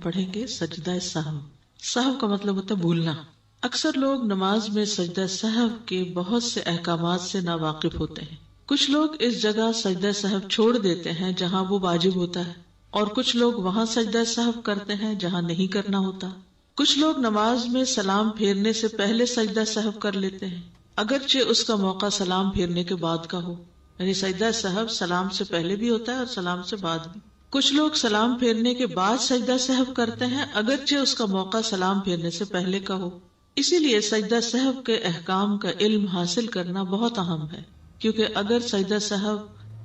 پڑھیں گے سجدہ سہو۔ سہو کا مطلب ہوتا ہے بھولنا۔ اکثر لوگ نماز میں سجدہ سہو کے بہت سے احکامات سے ناواقف ہوتے ہیں۔ کچھ لوگ اس جگہ سجدہ سہو چھوڑ دیتے ہیں جہاں وہ واجب ہوتا ہے، اور کچھ لوگ وہاں سجدہ سہو کرتے ہیں جہاں نہیں کرنا ہوتا۔ کچھ لوگ نماز میں سلام پھیرنے سے پہلے سجدہ سہو کر لیتے ہیں، اگرچہ اس کا موقع سلام پھیرنے کے بعد کا ہو، یعنی سجدہ سہو سلام سے پہلے بھی ہوتا ہے اور سلام سے بعد بھی۔ کچھ لوگ سلام پھیرنے کے بعد سجدہ سہو کرتے ہیں، اگرچہ اس کا موقع سلام پھیرنے سے پہلے کا ہو۔ اسی لیے سجدہ سہو کے احکام کا علم حاصل کرنا بہت اہم ہے، کیونکہ اگر سجدہ سہو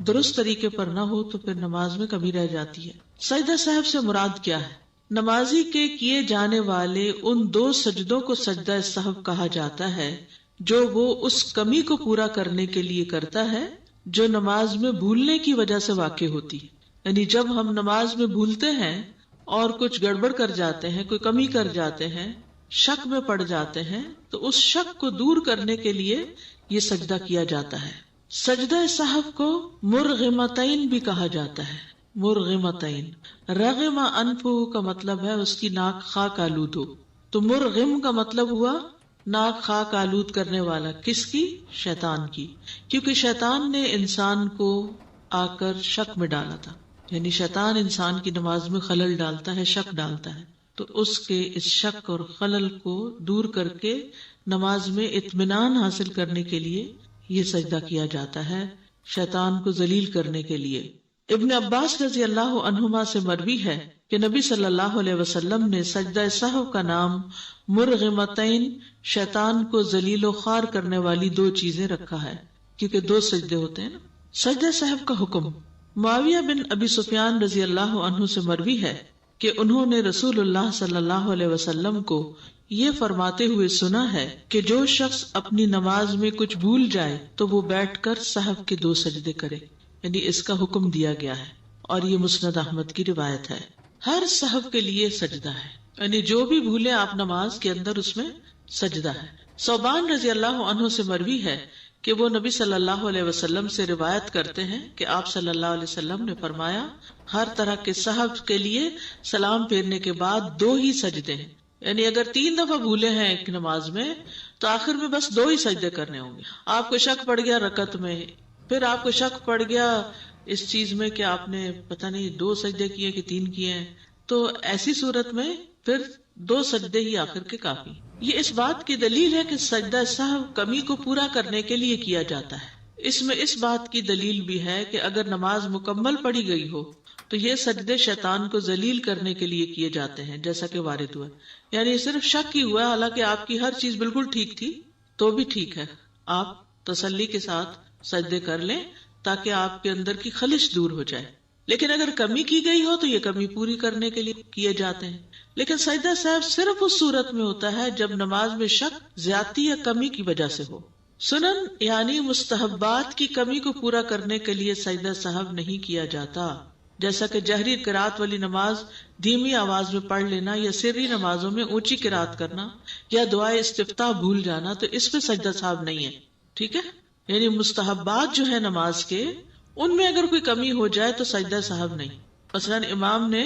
درست طریقے پر نہ ہو تو پھر نماز میں کمی رہ جاتی ہے۔ سجدہ سہو سے مراد کیا ہے؟ نمازی کے کیے جانے والے ان 2 سجدوں کو سجدہ سہو کہا جاتا ہے جو وہ اس کمی کو پورا کرنے کے لیے کرتا ہے جو نماز میں بھولنے کی وجہ سے واقع ہوتی ہے۔ یعنی جب ہم نماز میں بھولتے ہیں اور کچھ گڑبڑ کر جاتے ہیں، کوئی کمی کر جاتے ہیں، شک میں پڑ جاتے ہیں، تو اس شک کو دور کرنے کے لیے یہ سجدہ کیا جاتا ہے۔ سجدہ سہو کو مرغمتین بھی کہا جاتا ہے۔ مرغمتین، رغم انفہ کا مطلب ہے اس کی ناک خاک آلود ہو، تو مرغم کا مطلب ہوا ناک خاک آلود کرنے والا۔ کس کی؟ شیطان کی، کیونکہ شیطان نے انسان کو آ کر شک میں ڈالا تھا، یعنی شیطان انسان کی نماز میں خلل ڈالتا ہے، شک ڈالتا ہے، تو اس کے اس شک اور خلل کو دور کر کے نماز میں اطمینان حاصل کرنے کے لیے یہ سجدہ کیا جاتا ہے، شیطان کو ذلیل کرنے کے لیے۔ ابن عباس رضی اللہ عنہما سے مروی ہے کہ نبی صلی اللہ علیہ وسلم نے سجدہ سہو کا نام مرغمتین، شیطان کو ذلیل و خوار کرنے والی 2 چیزیں رکھا ہے، کیونکہ 2 سجدے ہوتے ہیں نا۔ سجدہ سہو کا حکم، معاویہ بن ابی سفیان رضی اللہ عنہ سے مروی ہے کہ انہوں نے رسول اللہ صلی اللہ علیہ وسلم کو یہ فرماتے ہوئے سنا ہے کہ جو شخص اپنی نماز میں کچھ بھول جائے تو وہ بیٹھ کر سہو کے 2 سجدے کرے، یعنی اس کا حکم دیا گیا ہے، اور یہ مسند احمد کی روایت ہے۔ ہر سہو کے لیے سجدہ ہے، یعنی جو بھی بھولے آپ نماز کے اندر اس میں سجدہ ہے۔ ثوبان رضی اللہ عنہ سے مروی ہے کہ وہ نبی صلی اللہ علیہ وسلم سے روایت کرتے ہیں کہ آپ صلی اللہ علیہ وسلم نے فرمایا، ہر طرح کے سہو کے لیے سلام پھیرنے کے بعد 2 ہی سجدے ہیں، یعنی اگر 3 دفعہ بھولے ہیں ایک نماز میں تو آخر میں بس 2 ہی سجدے کرنے ہوں گے۔ آپ کو شک پڑ گیا رکعت میں، پھر آپ کو شک پڑ گیا اس چیز میں کہ آپ نے پتہ نہیں 2 سجدے کیے کہ 3 کیے ہیں، تو ایسی صورت میں پھر 2 سجدے ہی آخر کے کافی۔ یہ اس بات کی دلیل ہے کہ سجدہ سہو کمی کو پورا کرنے کے لیے کیا جاتا ہے۔ اس میں اس بات کی دلیل بھی ہے کہ اگر نماز مکمل پڑھی گئی ہو تو یہ سجدے شیطان کو ذلیل کرنے کے لیے کیے جاتے ہیں، جیسا کہ وارد ہوا، یعنی صرف شک ہی ہوا، حالانکہ آپ کی ہر چیز بالکل ٹھیک تھی تو بھی ٹھیک ہے، آپ تسلی کے ساتھ سجدے کر لیں تاکہ آپ کے اندر کی خلش دور ہو جائے۔ لیکن اگر کمی کی گئی ہو تو یہ کمی پوری کرنے کے لیے کیے جاتے ہیں۔ لیکن سجدہ سہو صرف اس صورت میں ہوتا ہے جب نماز میں شک، زیادتی یا کمی کی وجہ سے ہو۔ سنن یعنی مستحبات کی کمی کو پورا کرنے کے لیے سجدہ سہو نہیں کیا جاتا، جیسا کہ جہری قرات والی نماز دھیمی آواز میں پڑھ لینا، یا سری نمازوں میں اونچی قرات کرنا، یا دعائے استفتاح بھول جانا، تو اس میں سجدہ سہو نہیں ہے، ٹھیک ہے۔ یعنی مستحبات جو ہے نماز کے، ان میں اگر کوئی کمی ہو جائے تو سجدہ سہو نہیں۔ مثلاً امام نے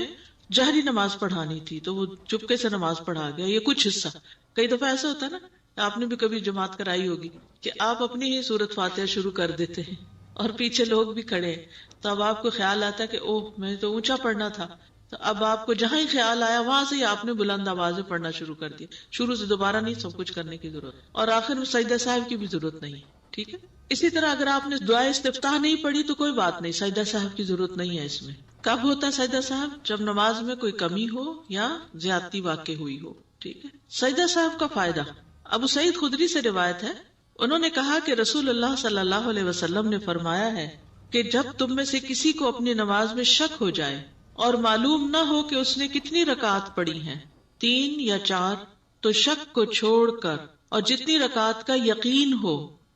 جہری نماز پڑھانی تھی تو وہ چپکے سے نماز پڑھا گیا، یہ کچھ حصہ۔ کئی دفعہ ایسا ہوتا ہے نا، آپ نے بھی کبھی جماعت کرائی ہوگی کہ آپ اپنی ہی سورت فاتحہ شروع کر دیتے ہیں اور پیچھے لوگ بھی کھڑے ہیں، تو اب آپ کو خیال آتا ہے کہ اوہ میں تو اونچا پڑھنا تھا، تو اب آپ کو جہاں ہی خیال آیا وہاں سے ہی آپ نے بلند آواز میں پڑھنا شروع کر دیا، شروع سے دوبارہ نہیں سب کچھ کرنے کی ضرورت، اور آخر میں سجدہ سہو کی بھی ضرورت نہیں، ٹھیک ہے۔ اسی طرح اگر آپ نے دعائے استفتاح نہیں پڑھی تو کوئی بات نہیں، سجدہ سہو کی ضرورت نہیں ہے اس میں۔ کب ہوتا ہے سجدہ سہو؟ جب نماز میں کوئی کمی ہو یا زیادتی واقع ہوئی ہو، ٹھیک ہے۔ سجدہ سہو کا فائدہ، ابو سعید خدری سے روایت ہے، انہوں نے کہا کہ رسول اللہ صلی اللہ علیہ وسلم نے فرمایا ہے کہ جب تم میں سے کسی کو اپنی نماز میں شک ہو جائے اور معلوم نہ ہو کہ اس نے کتنی رکعات پڑھی ہیں، 3 یا 4، تو شک کو چھوڑ کر اور جتنی رکعات کا یقین ہو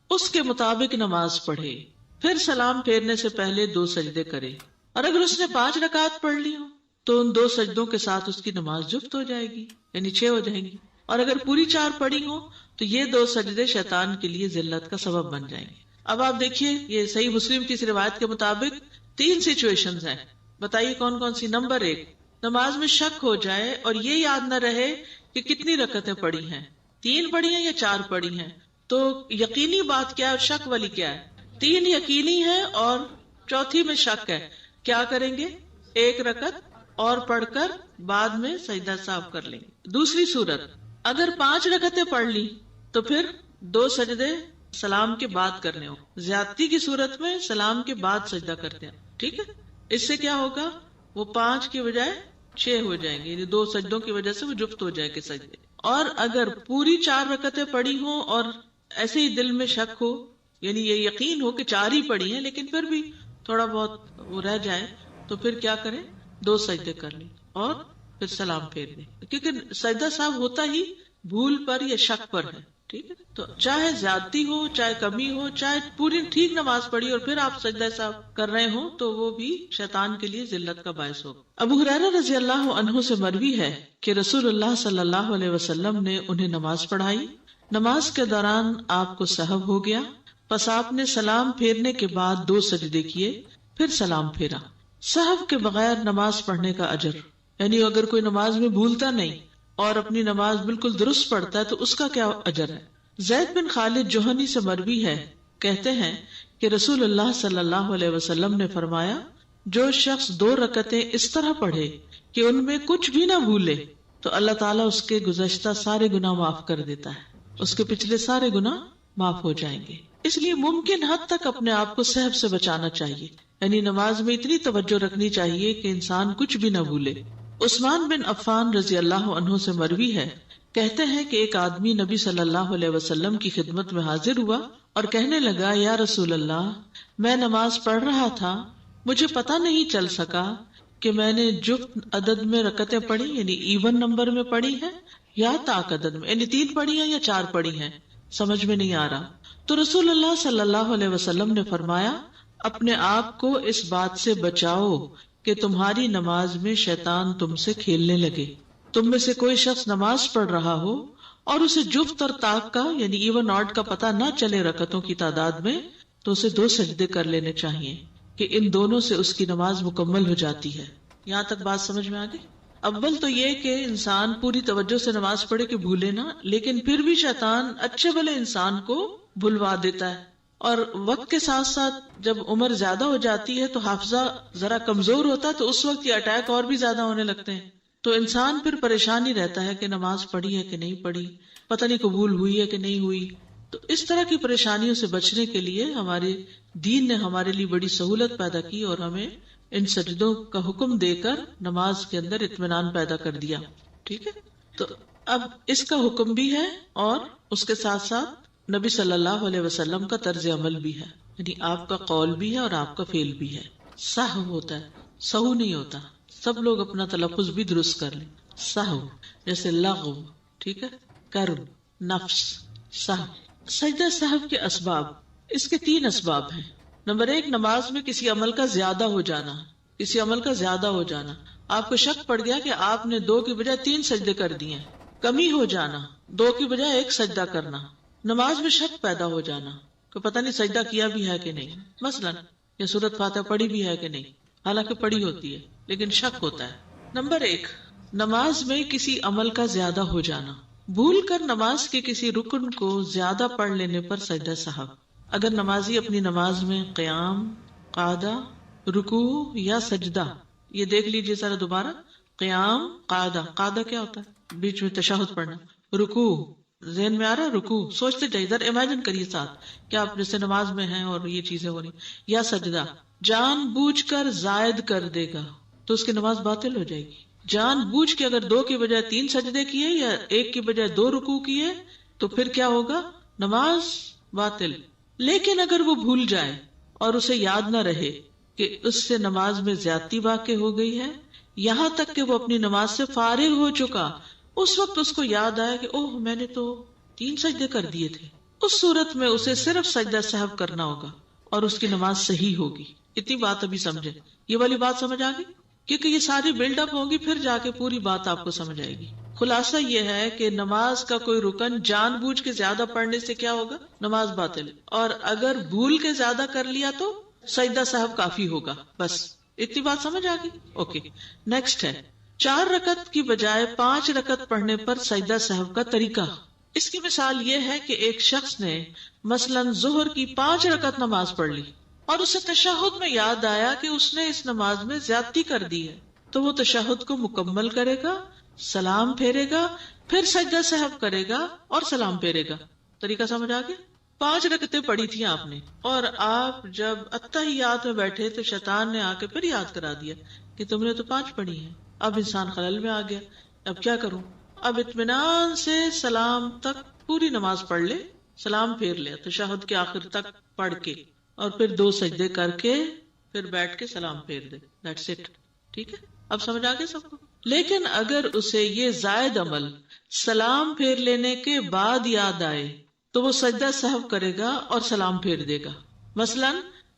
اس کے مطابق نماز پڑھے، پھر سلام پھیرنے سے پہلے 2 سجدے کرے، اور اگر اس نے 5 رکعات پڑھ لی ہو تو ان 2 سجدوں کے ساتھ اس کی نماز جفت ہو جائے گی، یعنی 6 ہو جائیں گی، اور اگر پوری 4 پڑھی ہو تو یہ 2 سجدے شیطان کے لیے ذلت کا سبب بن جائیں گے۔ اب آپ دیکھیے، یہ صحیح مسلم کی اس روایت کے مطابق 3 سچویشنز ہیں، بتائیے کون کون سی۔ نمبر 1، نماز میں شک ہو جائے اور یہ یاد نہ رہے کہ کتنی رکعتیں پڑھی ہیں، 3 پڑھی ہیں یا 4 پڑھی ہیں، تو یقینی بات کیا ہے اور شک والی کیا ہے؟ 3 یقینی ہے اور چوتھی میں شک ہے. کیا کریں گے؟ 1 رکعت اور پڑھ کر بعد میں سجدہ صاحب کر لیں گے. دوسری صورت، اگر 5 رکعتیں پڑھ لی تو پھر 2 سجدے سلام کے بعد کرنے ہو. زیادتی کی صورت میں سلام کے بعد سجدہ کرتے ہیں. ٹھیک ہے، اس سے کیا ہوگا؟ وہ 5 کی بجائے 6 ہو جائیں گے، یعنی 2 سجدوں کی وجہ سے وہ جفت ہو جائے گے سجدے. اور اگر پوری 4 رکعتیں پڑھی ہوں اور ایسے ہی دل میں شک ہو، یعنی یہ یقین ہو کہ 4 ہی پڑھی ہیں لیکن پھر بھی تھوڑا بہت وہ رہ جائے، تو پھر کیا کریں؟ 2 سجدے کر لیں اور پھر سلام پھیر دیں، کیونکہ سجدہ صاحب ہوتا ہی بھول پر یا شک پر ہے. ٹھیک ہے، تو چاہے زیادتی ہو، چاہے کمی ہو، چاہے پوری ٹھیک نماز پڑھی اور پھر آپ سجدہ صاحب کر رہے ہوں، تو وہ بھی شیطان کے لیے ذلت کا باعث ہوگا. ابو ہریرہ رضی اللہ عنہ سے مروی ہے کہ رسول اللہ صلی اللہ علیہ وسلم نے انہیں نماز پڑھائی. نماز کے دوران آپ کو سہو ہو گیا، پس آپ نے سلام پھیرنے کے بعد 2 سجدے کیے، پھر سلام پھیرا. سہو کے بغیر نماز پڑھنے کا اجر، یعنی اگر کوئی نماز میں بھولتا نہیں اور اپنی نماز بالکل درست پڑھتا ہے تو اس کا کیا اجر ہے؟ زید بن خالد جوہنی سے مروی ہے، کہتے ہیں کہ رسول اللہ صلی اللہ علیہ وسلم نے فرمایا، جو شخص 2 رکعتیں اس طرح پڑھے کہ ان میں کچھ بھی نہ بھولے تو اللہ تعالیٰ اس کے گزشتہ سارے گناہ معاف کر دیتا ہے، اس کے پچھلے سارے گناہ معاف ہو جائیں گے. اس لیے ممکن حد تک اپنے آپ کو سہو سے بچانا چاہیے، یعنی نماز میں اتنی توجہ رکھنی چاہیے کہ انسان کچھ بھی نہ بھولے. عثمان بن عفان رضی اللہ عنہ سے مروی ہے، کہتے ہیں کہ ایک آدمی نبی صلی اللہ علیہ وسلم کی خدمت میں حاضر ہوا اور کہنے لگا، یا رسول اللہ، میں نماز پڑھ رہا تھا، مجھے پتہ نہیں چل سکا کہ میں نے جفت عدد میں رکعتیں پڑھی، یعنی ایون نمبر میں پڑھی ہے، یا طاق عدد میں، یعنی 3 پڑھی ہیں یا 4 پڑھی ہیں، سمجھ میں نہیں آ رہا. تو رسول اللہ صلی اللہ علیہ وسلم نے فرمایا، اپنے آپ کو اس بات سے بچاؤ کہ تمہاری نماز میں شیطان تم سے کھیلنے لگے. تم میں سے کوئی شخص نماز پڑھ رہا ہو اور اسے جفت اور طاق کا یعنی ایون آڈ کا پتہ نہ چلے رکعتوں کی تعداد میں، تو اسے 2 سجدے کر لینے چاہیے کہ ان دونوں سے اس کی نماز مکمل ہو جاتی ہے. یہاں تک بات سمجھ میں آ گئی؟ اول تو یہ کہ انسان پوری توجہ سے نماز پڑھے کہ بھولے نہ، لیکن پھر بھی شیطان اچھے بھلے انسان کو بھلوا دیتا ہے، اور وقت کے ساتھ ساتھ جب عمر زیادہ ہو جاتی ہے تو حافظہ ذرا کمزور ہوتا ہے، تو اس وقت یہ اٹیک اور بھی زیادہ ہونے لگتے ہیں. تو انسان پھر پریشان ہی رہتا ہے کہ نماز پڑھی ہے کہ نہیں پڑھی، پتہ نہیں قبول ہوئی ہے کہ نہیں ہوئی. تو اس طرح کی پریشانیوں سے بچنے کے لیے ہمارے دین نے ہمارے لیے بڑی سہولت پیدا کی اور ہمیں ان سجدوں کا حکم دے کر نماز کے اندر اطمینان پیدا کر دیا. ٹھیک ہے، تو اب اس کا حکم بھی ہے اور اس کے ساتھ ساتھ نبی صلی اللہ علیہ وسلم کا طرز عمل بھی ہے، یعنی آپ کا قول بھی ہے اور آپ کا فعل بھی ہے. سہو ہوتا ہے، سہو نہیں ہوتا. سب لوگ اپنا تلفظ بھی درست کر لیں. سہو جیسے لغو، ٹھیک ہے، کرم، نفس، سہو. سجدہ سہو کے اسباب، اس کے 3 اسباب ہیں. نمبر 1، نماز میں کسی عمل کا زیادہ ہو جانا. کسی عمل کا زیادہ ہو جانا، آپ کو شک پڑ گیا کہ آپ نے 2 کی بجائے 3 سجدے کر دیے. کمی ہو جانا، 2 کی بجائے 1 سجدہ کرنا. نماز میں شک پیدا ہو جانا کہ پتہ نہیں سجدہ کیا بھی ہے کہ نہیں، مثلا یہ سورۃ فاتحہ پڑھی بھی ہے کہ نہیں، حالانکہ پڑھی ہوتی ہے لیکن شک ہوتا ہے. نمبر 1، نماز میں کسی عمل کا زیادہ ہو جانا. بھول کر نماز کے کسی رکن کو زیادہ پڑھ لینے پر سجدہ سہو. اگر نمازی اپنی نماز میں قیام، قعدہ، رکوع یا سجدہ، یہ دیکھ لیجئے ذرا دوبارہ، قیام، قعدہ. قعدہ کیا ہوتا ہے؟ بیچ میں تشہد پڑھنا. رکوع، ذہن میں آ رہا ہے رکوع، سوچتے جائیے، ادھر امیجن کریے ساتھ کہ آپ جیسے نماز میں ہیں اور یہ چیزیں ہو رہی. یا سجدہ، جان بوجھ کر زائد کر دے گا تو اس کی نماز باطل ہو جائے گی. جان بوجھ کے اگر 2 کی بجائے 3 سجدے کیے یا 1 کی بجائے 2 رکوع کیے تو پھر کیا ہوگا؟ نماز باطل. لیکن اگر وہ بھول جائے اور اسے یاد نہ رہے کہ اس سے نماز میں زیادتی واقع ہو گئی ہے، یہاں تک کہ وہ اپنی نماز سے فارغ ہو چکا، اس وقت اس کو یاد آیا کہ اوہ میں نے تو 3 سجدے کر دیے تھے، اس صورت میں اسے صرف سجدہ سہو کرنا ہوگا اور اس کی نماز صحیح ہوگی. اتنی بات ابھی سمجھے، یہ والی بات سمجھ آ گئی؟ کیونکہ یہ ساری بلڈ اپ ہوگی، پھر جا کے پوری بات آپ کو سمجھ آئے گی. خلاصہ یہ ہے کہ نماز کا کوئی رکن جان بوجھ کے زیادہ پڑھنے سے کیا ہوگا؟ نماز باطل. اور اگر بھول کے زیادہ کر لیا تو سجدہ سہو کافی ہوگا. بس اتنی بات سمجھ آ گئی؟ اوکے. نیکسٹ ہے 4 رکعت کی بجائے 5 رکعت پڑھنے پر سجدہ سہو کا طریقہ۔ اس کی مثال یہ ہے کہ ایک شخص نے مثلاً ظہر کی 5 رکعت نماز پڑھ لی اور اسے تشہد میں یاد آیا کہ اس نے اس نماز میں زیادتی کر دی ہے، تو وہ تشہد کو مکمل کرے گا، سلام پھیرے گا، پھر سجدہ سہو کرے گا اور سلام پھیرے گا۔ طریقہ سمجھ آ گیا؟ 5 رکعتیں پڑھی تھی آپ نے، اور آپ جب اتحیات میں بیٹھے تو شیطان نے آ کے پھر یاد کرا دیا کہ تم نے تو 5 پڑھی ہیں۔ اب انسان خلل میں آ گیا، اب کیا کروں؟ اب اطمینان سے سلام تک پوری نماز پڑھ لے، سلام پھیر لے تشہد کے آخر تک پڑھ کے، اور پھر 2 سجدے کر کے پھر بیٹھ کے سلام پھیر دے۔ That's it. ٹھیک ہے، اب سمجھ آ گیا سب کو؟ لیکن اگر اسے یہ زائد عمل سلام پھیر لینے کے بعد یاد آئے تو وہ سجدہ سہو کرے گا اور سلام پھیر دے گا۔ مثلاً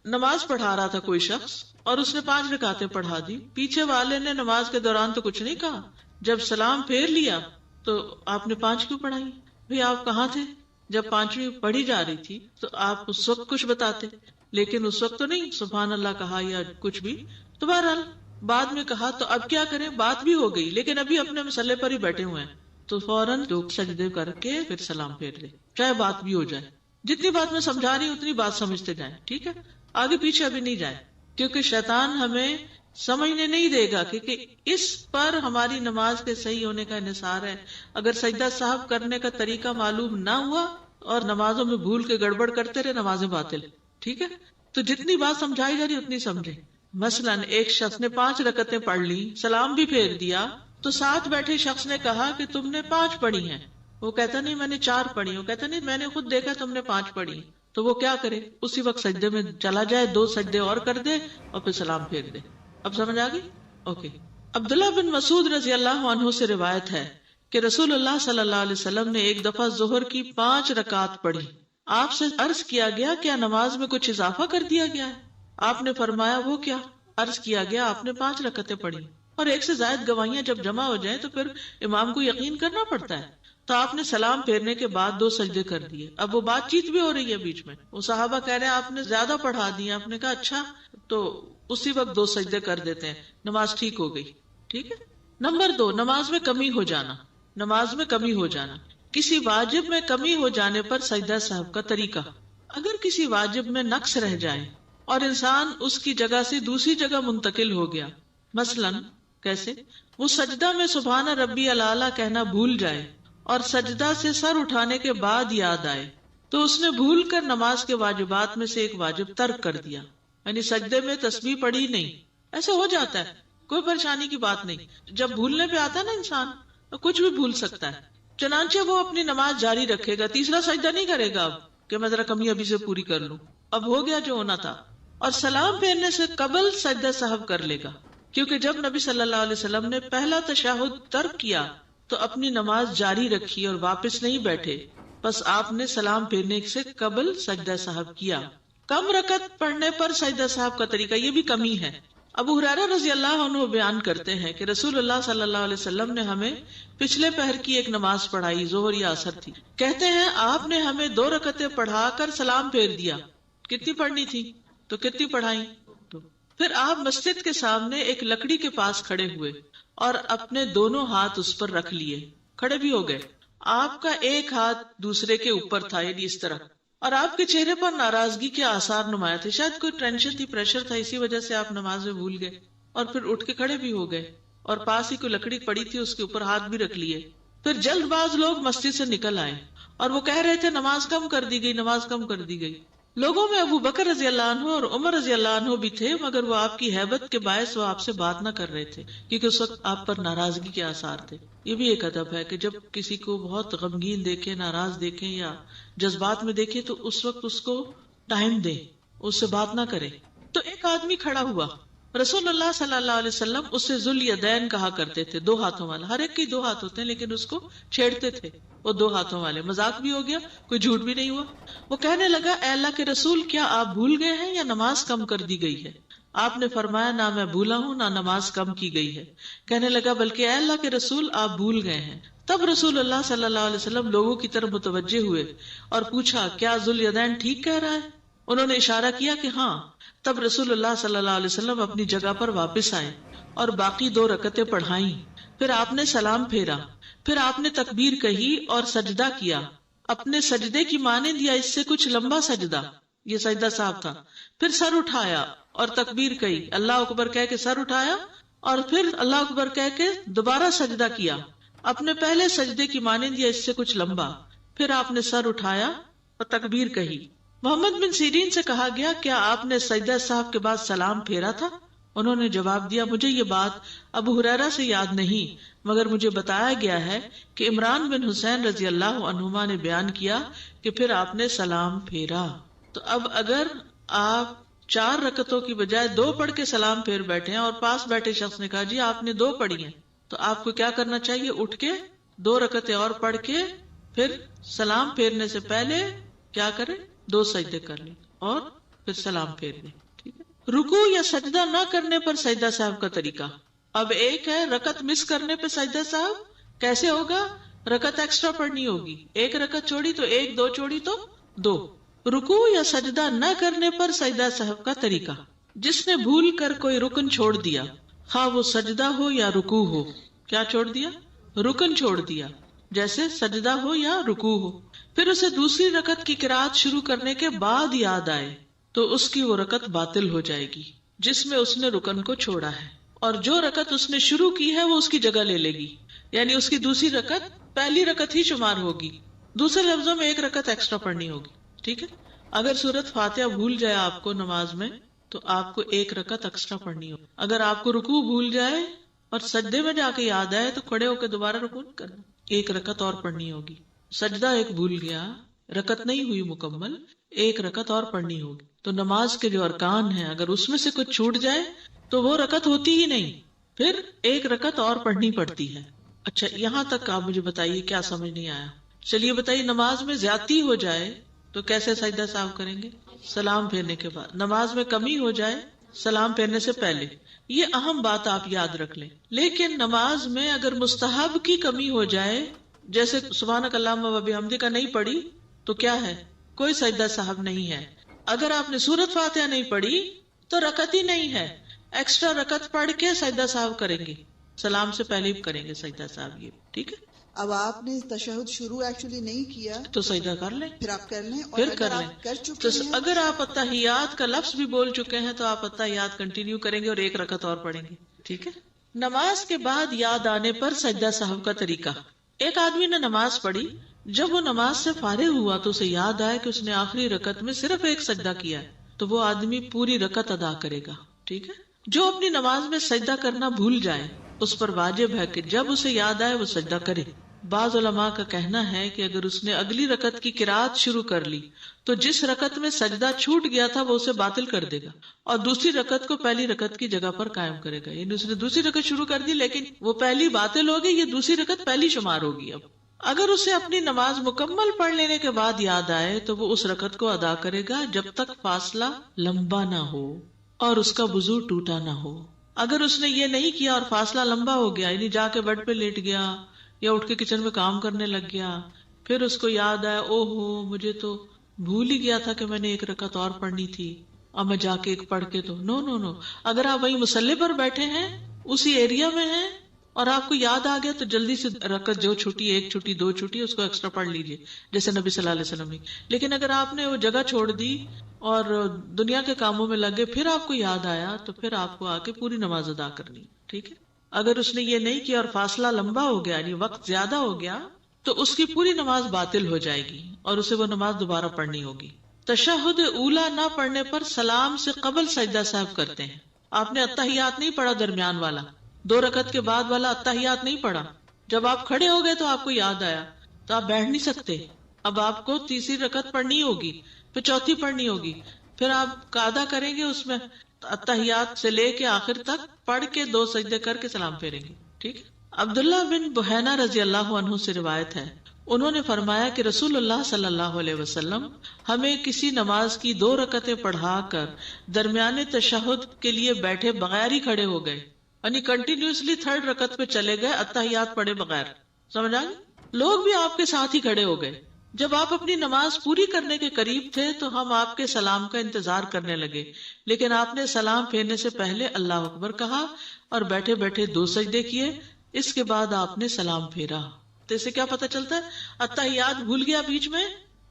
نماز پڑھا رہا تھا کوئی شخص اور اس نے 5 رکعتیں پڑھا دی، پیچھے والے نے نماز کے دوران تو کچھ نہیں کہا، جب سلام پھیر لیا تو آپ نے 5 کیوں پڑھائی؟ بھئی آپ کہاں تھے جب 5ویں پڑھی جا رہی تھی؟ تو آپ اس وقت کچھ بتاتے، لیکن اس وقت تو نہیں سبحان اللہ کہا یا کچھ بھی، تو بہرحال بعد میں کہا۔ تو اب کیا کریں؟ بات بھی ہو گئی لیکن ابھی اپنے مسئلے پر ہی بیٹھے ہوئے ہیں، تو فوراً 2 سجدے کر کے پھر سلام پھیر لے، چاہے بات بھی ہو جائے۔ جتنی بات میں سمجھا رہی ہوں اتنی بات سمجھتے جائیں، ٹھیک ہے؟ آگے پیچھے ابھی نہیں جائیں، کیونکہ شیطان ہمیں سمجھنے نہیں دے گا کہ اس پر ہماری نماز کے صحیح ہونے کا انحصار ہے۔ اگر سجدہ صاحب کرنے کا طریقہ معلوم نہ ہوا اور نمازوں میں بھول کے گڑبڑ کرتے رہے، نمازیں باطل۔ ٹھیک ہے، تو جتنی بات سمجھائی جا رہی اتنی سمجھیں۔ مثلاً ایک شخص نے 5 رکعتیں پڑھ لی، سلام بھی پھیر دیا، تو ساتھ بیٹھے شخص نے کہا کہ تم نے 5 پڑھی ہیں، وہ کہتا نہیں میں نے 4 پڑھی، وہ کہتا نہیں میں نے خود دیکھا تم نے 5 پڑھی، تو وہ کیا کرے؟ اسی وقت سجدے میں چلا جائے، 2 سجدے اور کر دے اور پھر سلام پھیر دے۔ اب سمجھ آ گئی؟ اوکے۔ عبداللہ بن مسعود رضی اللہ عنہ سے روایت ہے کہ رسول اللہ صلی اللہ علیہ وسلم نے ایک دفعہ ظہر کی 5 رکعات پڑھی۔ آپ سے عرض کیا گیا کیا نماز میں کچھ اضافہ کر دیا گیا ہے؟ آپ نے فرمایا وہ کیا؟ عرض کیا گیا آپ نے 5 رکعتیں پڑھی، اور 1 سے زائد گواہیاں جب جمع ہو جائیں تو پھر امام کو یقین کرنا پڑتا ہے۔ تو آپ نے سلام پھیرنے کے بعد 2 سجدے کر دیے۔ اب وہ بات چیت بھی ہو رہی ہے بیچ میں، وہ صحابہ کہہ رہے ہیں آپ نے زیادہ پڑھا دیا، آپ نے کہا اچھا، تو اسی وقت 2 سجدے کر دیتے ہیں، نماز ٹھیک ہو گئی۔ ٹھیک ہے۔ نمبر 2، نماز میں کمی ہو جانا۔ نماز میں کمی ہو جانا، کسی واجب میں کمی ہو جانے پر سجدہ صاحب کا طریقہ۔ اگر کسی واجب میں نقص رہ جائے اور انسان اس کی جگہ سے دوسری جگہ منتقل ہو گیا، مثلاً کیسے؟ وہ سجدہ میں سبحان ربی الاعلیٰ کہنا بھول جائے اور سجدہ سے سر اٹھانے کے بعد یاد آئے تو اس نے بھول کر نماز کے واجبات میں سے ایک واجب ترک کر دیا، یعنی سجدے میں تسبیح پڑھی نہیں۔ ایسے ہو جاتا ہے، کوئی پریشانی کی بات نہیں، جب بھولنے پہ آتا ہے نا انسان تو کچھ بھی بھول سکتا ہے، چنانچہ وہ اپنی نماز جاری رکھے گا، تیسرا سجدہ نہیں کرے گا اب کہ میں ذرا کمی ابھی سے پوری کر لوں، اب ہو گیا جو ہونا تھا، اور سلام پھیرنے سے قبل سجدہ سہو کر لے گا، کیونکہ جب نبی صلی اللہ علیہ وسلم نے پہلا تشہد ترک کیا تو اپنی نماز جاری رکھی اور واپس نہیں بیٹھے، بس آپ نے سلام پھیرنے سے قبل سجدہ سہو کیا۔ کم رکعت پڑھنے پر سجدہ سہو کا طریقہ، یہ بھی کمی ہے۔ ابو ہریرہ رضی اللہ عنہ بیان کرتے ہیں کہ رسول اللہ صلی اللہ علیہ وسلم نے ہمیں پچھلے پہر کی ایک نماز پڑھائی، ظہر یا عصر تھی۔ کہتے ہیں آپ نے ہمیں 2 رکعتیں پڑھا کر سلام پھیر دیا۔ کتنی پڑھنی تھی؟ تو کتنی پڑھائی؟ پھر آپ مسجد کے سامنے ایک لکڑی کے پاس کھڑے ہوئے اور اپنے دونوں ہاتھ اس پر رکھ لیے، کھڑے بھی ہو گئے۔ آپ کا ایک ہاتھ دوسرے کے اوپر تھا، یعنی اس طرح، اور آپ کے چہرے پر ناراضگی کے آثار نمایاں تھے، شاید کوئی ٹینشن تھی، پریشر تھا، اسی وجہ سے آپ نماز میں بھول گئے، اور پھر اٹھ کے کھڑے بھی ہو گئے، اور پاس ہی کوئی لکڑی پڑی تھی اس کے اوپر ہاتھ بھی رکھ لیے۔ پھر جلد باز لوگ مسجد سے نکل آئے اور وہ کہہ رہے تھے نماز کم کر دی گئی، نماز کم کر دی گئی۔ لوگوں میں ابو بکر رضی اللہ عنہ اور عمر رضی اللہ عنہ بھی تھے، مگر وہ آپ کی ہیبت کے باعث وہ آپ سے بات نہ کر رہے تھے، کیونکہ اس وقت آپ پر ناراضگی کے آثار تھے۔ یہ بھی ایک ادب ہے کہ جب کسی کو بہت غمگین دیکھیں، ناراض دیکھیں یا جذبات میں دیکھیں تو اس وقت اس کو ٹائم دیں، اس سے بات نہ کریں۔ تو ایک آدمی کھڑا ہوا، رسول اللہ صلی اللہ علیہ وسلم اس سے ذوالیدین کہا کرتے تھے، 2 ہاتھوں والا، ہر ایک کی 2 ہاتھ ہوتے ہیں لیکن اس کو چھیڑتے تھے، وہ 2 ہاتھوں والے، مذاق بھی ہو گیا، کوئی جھوٹ بھی نہیں ہوا۔ وہ کہنے لگا اے اللہ کے رسول، کیا آپ بھول گئے ہیں یا نماز کم کر دی گئی ہے؟ آپ نے فرمایا نہ میں بھولا ہوں نہ نماز کم کی گئی ہے۔ کہنے لگا بلکہ اے اللہ کے رسول آپ بھول گئے ہیں۔ تب رسول اللہ صلی اللہ علیہ وسلم لوگوں کی طرف متوجہ ہوئے اور پوچھا کیا ذوالیدین ٹھیک کہہ رہا ہے؟ انہوں نے اشارہ کیا کہ ہاں۔ تب رسول اللہ صلی اللہ علیہ وسلم اپنی جگہ پر واپس آئے اور باقی 2 رکعتیں پڑھائیں۔ پھر آپ نے سلام پھیرا، پھر آپ نے تکبیر کہی اور سجدہ کیا، اپنے سجدے کی مانند یا اس سے کچھ لمبا سجدہ، یہ سجدہ صاحب تھا، پھر سر اٹھایا اور تکبیر کہی، اللہ اکبر کہہ کے سر اٹھایا اور پھر اللہ اکبر کہہ کے دوبارہ سجدہ کیا، اپنے پہلے سجدے کی مانند یا اس سے کچھ لمبا، پھر آپ نے سر اٹھایا اور تکبیر کہی۔ محمد بن سیرین سے کہا گیا کیا آپ نے سجدہ صاحب کے بعد سلام پھیرا تھا؟ انہوں نے جواب دیا مجھے یہ بات ابو ہریرہ سے یاد نہیں، مگر مجھے بتایا گیا ہے کہ عمران بن حسین رضی اللہ عنہما نے بیان کیا کہ پھر آپ نے سلام پھیرا۔ تو اب اگر آپ 4 رکعتوں کی بجائے 2 پڑھ کے سلام پھیر بیٹھے ہیں اور پاس بیٹھے شخص نے کہا جی آپ نے 2 پڑھی ہیں، تو آپ کو کیا کرنا چاہیے؟ اٹھ کے 2 رکعتیں اور پڑھ کے پھر سلام پھیرنے سے پہلے کیا کریں؟ 2 سجدے کر لیں اور پھر سلام پھیر لیں۔ ٹھیک ہے۔ رکوع یا سجدہ نہ کرنے پر سجدہ صاحب کا طریقہ۔ اب ایک ہے رکعت مس کرنے پہ سجدہ صاحب، کیسے ہوگا؟ رکعت ایکسٹرا پڑھنی ہوگی، 1 رکعت چھوڑی تو 1، 2 چھوڑی تو 2۔ رکوع یا سجدہ نہ کرنے پر سجدہ صاحب کا طریقہ۔ جس نے بھول کر کوئی رکن چھوڑ دیا، خواہ وہ سجدہ ہو یا رکوع ہو، کیا چھوڑ دیا؟ رکن چھوڑ دیا، جیسے سجدہ ہو یا رکوع ہو، پھر اسے دوسری رکعت کی قرات شروع کرنے کے بعد یاد آئے تو اس کی وہ رکعت باطل ہو جائے گی جس میں اس نے رکن کو چھوڑا ہے، اور جو رکعت اس نے شروع کی ہے وہ اس کی جگہ لے لے گی، یعنی اس کی دوسری رکعت پہلی رکعت ہی شمار ہوگی، دوسرے لفظوں میں 1 رکعت ایکسٹرا پڑھنی ہوگی۔ ٹھیک ہے۔ اگر سورۃ فاتحہ بھول جائے آپ کو نماز میں تو آپ کو 1 رکعت ایکسٹرا پڑھنی ہوگی۔ اگر آپ کو رکوع بھول جائے اور سجدے میں جا کے یاد آئے تو کھڑے ہو کے دوبارہ رکوع نہیں کرنا، 1 رکعت اور پڑھنی ہوگی۔ سجدہ ایک بھول گیا، رکعت نہیں ہوئی مکمل، 1 رکعت اور پڑھنی ہوگی۔ تو نماز کے جو ارکان ہیں اگر اس میں سے کچھ چھوٹ جائے تو وہ رکعت ہوتی ہی نہیں، پھر 1 رکعت اور پڑھنی پڑتی ہے۔ اچھا یہاں تک آپ مجھے بتائیے کیا سمجھ نہیں آیا؟ چلیے بتائیے نماز میں زیادتی ہو جائے تو کیسے سجدہ صاحب کریں گے؟ سلام پھیرنے کے بعد۔ نماز میں کمی ہو جائے سلام پھیرنے سے پہلے، یہ اہم بات آپ یاد رکھ لیں۔ لیکن نماز میں اگر مستحب کی کمی ہو جائے، جیسے سبحانک اللہم و بحمدک نہیں پڑھی تو کیا ہے؟ کوئی سجدہ صاحب نہیں ہے۔ اگر آپ نے سورۃ فاتحہ نہیں پڑھی تو رکعت ہی نہیں ہے، ایکسٹرا رکعت پڑھ کے سجدہ صاحب کریں گے، سلام سے پہلے ہی کریں گے سجدہ صاحب۔ یہ ٹھیک ہے۔ اب آپ نے تشہد شروع ایکچولی نہیں کیا تو سجدہ کر لیں، پھر آپ کر لیں، اور پھر اگر کر آپ لیں۔ کر تو چکے ہیں اگر آپ اتحیات کا لفظ بھی بول چکے ہیں تو آپ اتحیات کنٹینیو کریں گے اور 1 رکعت اور پڑھیں گے۔ ٹھیک ہے۔ نماز کے بعد یاد آنے پر سجدہ صاحب کا طریقہ۔ ایک آدمی نے نماز پڑھی، جب وہ نماز سے فارغ ہوا تو اسے یاد آیا کہ اس نے آخری رکعت میں صرف 1 سجدہ کیا ہے، تو وہ آدمی پوری رکعت ادا کرے گا۔ ٹھیک ہے۔ جو اپنی نماز میں سجدہ کرنا بھول جائے اس پر واجب ہے کہ جب اسے یاد آئے وہ سجدہ کرے۔ بعض علماء کا کہنا ہے کہ اگر اس نے اگلی رکعت کی قرات شروع کر لی تو جس رکعت میں سجدہ چھوٹ گیا تھا وہ اسے باطل کر دے گا اور دوسری رکعت کو پہلی رکعت کی جگہ پر قائم کرے گا، یعنی اس نے دوسری رکعت شروع کر دی لیکن وہ پہلی باطل ہوگی، یہ دوسری رکعت پہلی شمار ہوگی۔ اب اگر اسے اپنی نماز مکمل پڑھ لینے کے بعد یاد آئے تو وہ اس رکعت کو ادا کرے گا جب تک فاصلہ لمبا نہ ہو اور اس کا وضو ٹوٹا نہ ہو۔ اگر اس نے یہ نہیں کیا اور فاصلہ لمبا ہو گیا، یعنی جا کے بیڈ پہ لیٹ گیا یا اٹھ کے کچن میں کام کرنے لگ گیا، پھر اس کو یاد آیا او ہو مجھے تو بھول ہی گیا تھا کہ میں نے 1 رکعت اور پڑھنی تھی، اب میں جا کے 1 پڑھ کے تو نو۔ اگر آپ وہی مصلی پر بیٹھے ہیں، اسی ایریا میں ہیں اور آپ کو یاد آ گیا تو جلدی سے رکعت جو چھٹی 1 چھٹی 2 چھٹی اس کو ایکسٹرا پڑھ لیجیے جیسے نبی صلی اللہ علیہ وسلم نے۔ لیکن اگر آپ نے وہ جگہ چھوڑ دی اور دنیا کے کاموں میں لگے پھر آپ کو یاد آیا تو پھر آپ کو آ کے پوری نماز ادا کرنی۔ ٹھیک ہے۔ اگر اس نے یہ نہیں کیا اور فاصلہ لمبا ہو گیا یعنی وقت زیادہ ہو گیا تو اس کی پوری نماز باطل ہو جائے گی اور اسے وہ نماز دوبارہ پڑھنی ہوگی۔ تشہد اولا نہ پڑھنے پر سلام سے قبل سجدہ صاحب کرتے ہیں۔ آپ نے اتحیات نہیں پڑھا، درمیان والا 2 رکعت کے بعد والا اتحیات نہیں پڑھا، جب آپ کھڑے ہو گئے تو آپ کو یاد آیا تو آپ بیٹھ نہیں سکتے، اب آپ کو تیسری رکعت پڑھنی ہوگی، پھر چوتھی پڑھنی ہوگی، پھر آپ قاعدہ کریں گے اس میں اتحیات سے لے کے آخر تک پڑھ کے 2 سجدے کر کے سلام پھیریں گے۔ ٹھیک۔ عبداللہ بن بحینہ رضی اللہ عنہ سے روایت ہے، انہوں نے فرمایا کہ رسول اللہ صلی اللہ علیہ وسلم ہمیں کسی نماز کی 2 رکعتیں پڑھا کر درمیانے تشہد کے لیے بیٹھے بغیر ہی کھڑے ہو گئے، یعنی کنٹینیوسلی 3rd رکعت پہ چلے گئے اتحیات پڑھے بغیر۔ سمجھ آئے؟ لوگ بھی آپ کے ساتھ ہی کھڑے ہو گئے۔ جب آپ اپنی نماز پوری کرنے کے قریب تھے تو ہم آپ کے سلام کا انتظار کرنے لگے، لیکن آپ نے سلام پھیرنے سے پہلے اللہ اکبر کہا اور بیٹھے بیٹھے 2 سجدے کیے، اس کے بعد آپ نے سلام پھیرا. تو اسے کیا پتہ چلتا ہے؟ اتحیات بھول گیا بیچ میں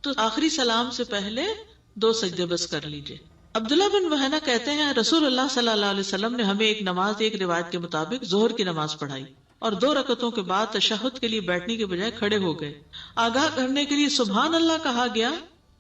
تو آخری سلام سے پہلے 2 سجدے بس کر لیجئے. عبداللہ بن بحینہ کہتے ہیں رسول اللہ صلی اللہ علیہ وسلم نے ہمیں ایک نماز ایک روایت کے مطابق ظہر کی نماز پڑھائی اور 2 رکعتوں کے بعد تشہد کے لیے بیٹھنے کے بجائے کھڑے ہو گئے. آگاہ کرنے کے لیے سبحان اللہ کہا گیا،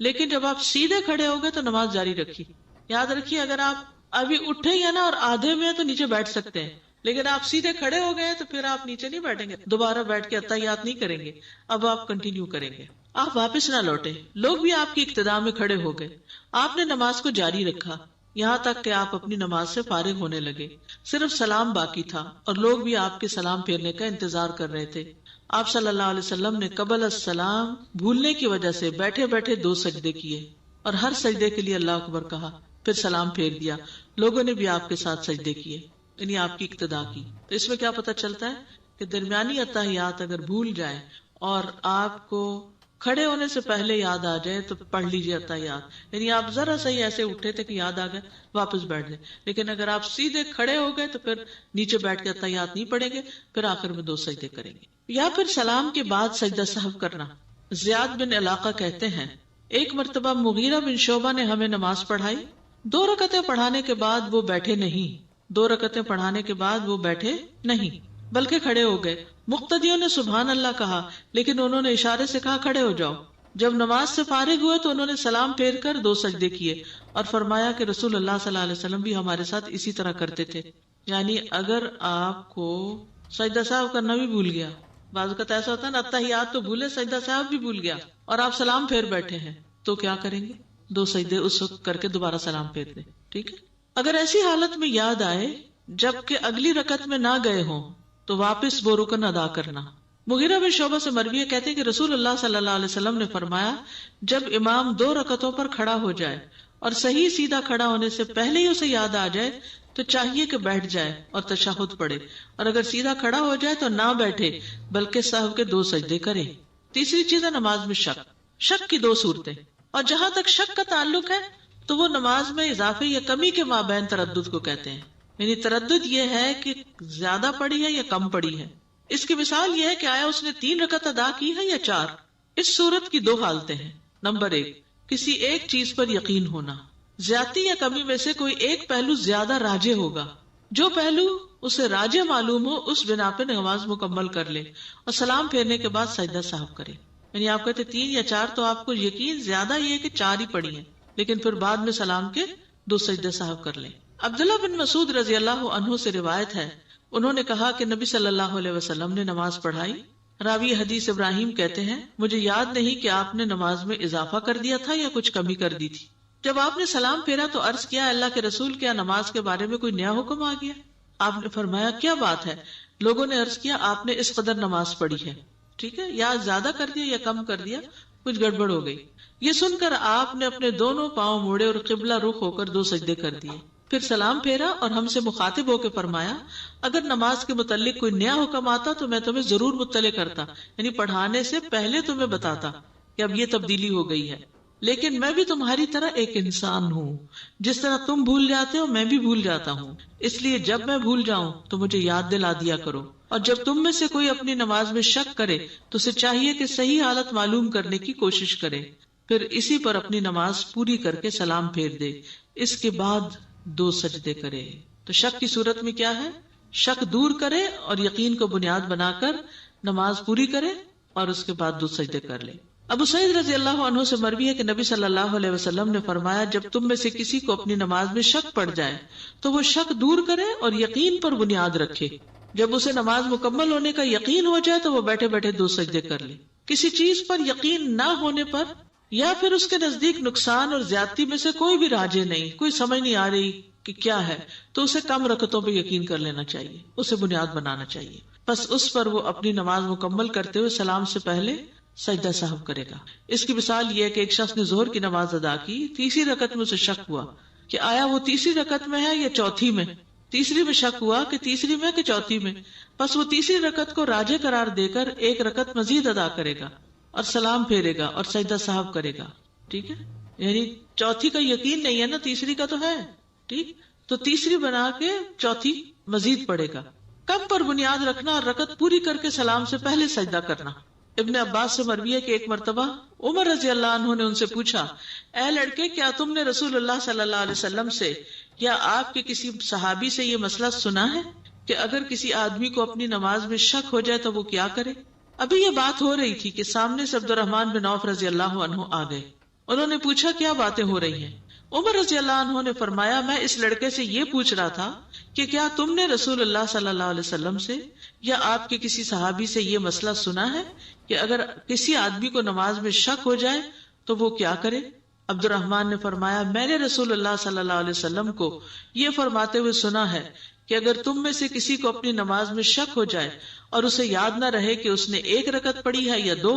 لیکن جب آپ سیدھے کھڑے ہو گئے تو نماز جاری رکھی. یاد رکھیے اگر آپ ابھی اٹھے ہی ہیں نا اور آدھے میں تو نیچے بیٹھ سکتے ہیں، لیکن آپ سیدھے کھڑے ہو گئے تو پھر آپ نیچے نہیں بیٹھیں گے، دوبارہ بیٹھ کے اتحیات نہیں کریں گے. اب آپ کنٹینیو کریں گے. آپ واپس نہ لوٹے. لوگ بھی آپ کی اقتداء میں کھڑے ہو گئے. آپ نے نماز کو جاری رکھا یہاں تک کہ آپ اپنی نماز سے فارغ ہونے لگے. صرف سلام باقی تھا اور لوگ بھی آپ کے سلام پھیرنے کا انتظار کر رہے تھے. آپ صلی اللہ علیہ وسلم نے قبل السلام بھولنے کی وجہ سے بیٹھے بیٹھے 2 سجدے کیے اور ہر سجدے کے لیے اللہ اکبر کہا، پھر سلام پھیر دیا. لوگوں نے بھی آپ کے ساتھ سجدے کیے، یعنی آپ کی اقتداء کی. تو اس میں کیا پتہ چلتا ہے کہ درمیانی اتحیات اگر بھول جائے اور آپ کو کھڑے ہونے سے پہلے یاد آ جائے تو پڑھ لیجیے اتحیات. یعنی آپ ذرا سا ہی ایسے اٹھے تھے کہ یاد آ گئے واپس بیٹھ جائیں، لیکن اگر آپ سیدھے کھڑے ہو گئے تو پھر نیچے بیٹھ کے اتحیات نہیں پڑھیں گے، پھر آخر میں 2 سجدے کریں گے. یا پھر سلام کے بعد سجدہ سہو کرنا. زیاد بن علاقہ کہتے ہیں ایک مرتبہ مغیرہ بن شعبہ نے ہمیں نماز پڑھائی. 2 رکعتیں پڑھانے کے بعد وہ بیٹھے نہیں. 2 رکعتیں پڑھانے کے بعد وہ بیٹھے نہیں بلکہ کھڑے ہو گئے. مقتدیوں نے سبحان اللہ کہا لیکن انہوں نے اشارے سے کہا کھڑے ہو جاؤ. جب نماز سے فارغ ہوئے تو انہوں نے سلام پھیر کر 2 سجدے کیے اور فرمایا کہ رسول اللہ صلی اللہ علیہ وسلم بھی ہمارے ساتھ اسی طرح کرتے تھے. یعنی اگر آپ کو سجدہ سہو کرنا بھی بھول گیا، بعض اوقات ایسا ہوتا ہے نا اتحیات تو بھولے سجدہ سہو بھی بھول گیا اور آپ سلام پھیر بیٹھے ہیں، تو کیا کریں گے؟ 2 سجدے اس وقت کر کے دوبارہ سلام پھیر دیں. ٹھیک ہے. اگر ایسی حالت میں یاد آئے جبکہ اگلی رکعت میں نہ گئے ہوں تو واپس وہ رکن ادا کرنا. مغیرہ بن شعبہ سے مروی کہتے ہیں کہ رسول اللہ صلی اللہ علیہ وسلم نے فرمایا جب امام 2 رکعتوں پر کھڑا ہو جائے اور صحیح سیدھا کھڑا ہونے سے پہلے ہی اسے یاد آ جائے تو چاہیے کہ بیٹھ جائے اور تشہد پڑھے، اور اگر سیدھا کھڑا ہو جائے تو نہ بیٹھے بلکہ سہو کے 2 سجدے کرے. تیسری چیز ہے نماز میں شک کی 2 صورتیں. اور جہاں تک شک کا تعلق ہے تو وہ نماز میں اضافے یا کمی کے مابین تردد کو کہتے ہیں. یعنی تردد یہ ہے کہ زیادہ پڑی ہے یا کم پڑی ہے. اس کی مثال یہ ہے کہ آیا اس نے 3 رکعت ادا کی ہے یا 4. اس صورت کی 2 حالتیں ہیں. نمبر 1، کسی ایک چیز پر یقین ہونا. زیادتی یا کمی میں سے کوئی ایک پہلو زیادہ راجح ہوگا. جو پہلو اسے راجح معلوم ہو اس بنا پہ نماز مکمل کر لے اور سلام پھیرنے کے بعد سجدہ سہو کرے. یعنی آپ کہتے 3 یا 4 تو آپ کو یقین زیادہ یہ کہ 4 ہی پڑی ہیں، لیکن پھر بعد میں سلام کے 2 سجدہ سہو کر لیں. عبداللہ بن مسعود رضی اللہ عنہ سے روایت ہے انہوں نے کہا کہ نبی صلی اللہ علیہ وسلم نے نماز پڑھائی. راوی حدیث ابراہیم کہتے ہیں مجھے یاد نہیں کہ آپ نے نماز میں اضافہ کر دیا تھا یا کچھ کمی کر دی تھی. جب آپ نے سلام پھیرا تو عرض کیا اللہ کے رسول کیا نماز کے بارے میں کوئی نیا حکم آ گیا؟ آپ نے فرمایا کیا بات ہے؟ لوگوں نے عرض کیا آپ نے اس قدر نماز پڑھی ہے. ٹھیک ہے، یا زیادہ کر دیا یا کم کر دیا، کچھ گڑبڑ ہو گئی. یہ سن کر آپ نے اپنے دونوں پاؤں موڑے اور قبلہ رخ ہو کر 2 سجدے کر دیے. پھر سلام پھیرا اور ہم سے مخاطب ہو کے فرمایا اگر نماز کے متعلق کوئی نیا حکم آتا تو میں تمہیں ضرور مطلع کرتا، یعنی پڑھانے سے پہلے تمہیں بتاتا کہ اب یہ تبدیلی ہو گئی ہے. لیکن میں بھی تمہاری طرح ایک انسان ہوں، جس طرح تم بھول جاتے ہو میں بھی بھول جاتا ہوں، اس لیے جب میں بھول جاؤں تو مجھے یاد دلا دیا کرو. اور جب تم میں سے کوئی اپنی نماز میں شک کرے تو اسے چاہیے کہ صحیح حالت معلوم کرنے کی کوشش کرے، پھر اسی پر اپنی نماز پوری کر کے سلام پھیر دے، اس کے بعد 2 سجدے کرے. تو شک کی صورت میں کیا ہے؟ شک دور کرے اور یقین کو بنیاد بنا کر نماز پوری کرے اور اس کے بعد 2 سجدے کر لے. ابو سعید رضی اللہ عنہ سے مروی ہے کہ نبی صلی اللہ علیہ وسلم نے فرمایا جب تم میں سے کسی کو اپنی نماز میں شک پڑ جائے تو وہ شک دور کرے اور یقین پر بنیاد رکھے. جب اسے نماز مکمل ہونے کا یقین ہو جائے تو وہ بیٹھے بیٹھے 2 سجدے کر لے. کسی چیز پر یقین نہ ہونے پر یا پھر اس کے نزدیک نقصان اور زیادتی میں سے کوئی بھی راجے نہیں، کوئی سمجھ نہیں آ رہی کہ کیا ہے، تو اسے کم رکعتوں پہ یقین کر لینا چاہیے، اسے بنیاد بنانا چاہیے. بس اس پر وہ اپنی نماز مکمل کرتے ہوئے سلام سے پہلے سجدہ سہو کرے گا. اس کی مثال یہ ہے کہ ایک شخص نے ظہر کی نماز ادا کی، 3ری رکعت میں اسے شک ہوا کہ آیا وہ 3ری رکعت میں ہے یا 4تھی میں. 3ری میں شک ہوا کہ 3ری میں کہ 4تھی میں، بس وہ 3ری رکعت کو راجح قرار دے کر 1 رکعت مزید ادا کرے گا اور سلام پھیرے گا اور سجدہ سہو کرے گا. ٹھیک ہے، یعنی 4تھی کا یقین نہیں ہے نا، 3ری کا تو ہے. ٹھیک، تو 3ری بنا کے 4تھی مزید پڑے گا. کم پر بنیاد رکھنا اور رکعت پوری کر کے سلام سے پہلے سجدہ کرنا۔ ابن عباس سے مروی ہے کہ ایک مرتبہ عمر رضی اللہ عنہ نے ان سے پوچھا، اے لڑکے، کیا تم نے رسول اللہ صلی اللہ علیہ وسلم سے یا آپ کے کسی صحابی سے یہ مسئلہ سنا ہے کہ اگر کسی آدمی کو اپنی نماز میں شک ہو جائے تو وہ کیا کرے؟ ابھی یہ بات ہو رہی تھی کہ سامنے سے عبد الرحمن بن عوف رضی اللہ عنہ آ گئے۔ انہوں نے پوچھا، کیا باتیں ہو رہی ہیں؟ عمر رضی اللہ عنہ نے فرمایا، میں اس لڑکے سے یہ پوچھ رہا تھا کہ کیا تم نے رسول اللہ صلی اللہ علیہ وسلم سے یا آپ کے کسی صحابی سے یہ مسئلہ سنا ہے کہ اگر کسی آدمی کو نماز میں شک ہو جائے تو وہ کیا کرے؟ عبد الرحمن نے فرمایا، میں نے رسول اللہ صلی اللہ علیہ وسلم کو یہ فرماتے ہوئے سنا ہے کہ اگر تم میں سے کسی کو اپنی نماز میں شک ہو جائے اور اسے یاد نہ رہے کہ اس نے ایک رکعت پڑھی ہے یا دو،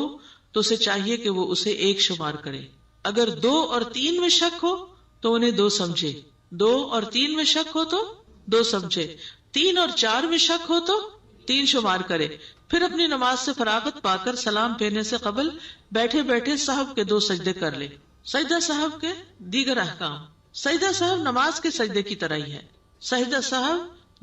تو اسے چاہیے کہ وہ اسے ایک شمار کرے۔ اگر 2 اور 3 میں شک ہو تو انہیں 2 سمجھے، 2 اور 3 میں شک ہو تو 2 سمجھے، 3 اور 4 میں شک ہو تو 3 شمار کرے۔ پھر اپنی نماز سے فراغت پا کر سلام پھیرنے سے قبل بیٹھے بیٹھے سہو کے 2 سجدے کر لے۔ سجدہ سہو کے دیگر احکام۔ سجدہ سہو نماز کے سجدے کی طرح ہی ہے۔ سجدہ سہو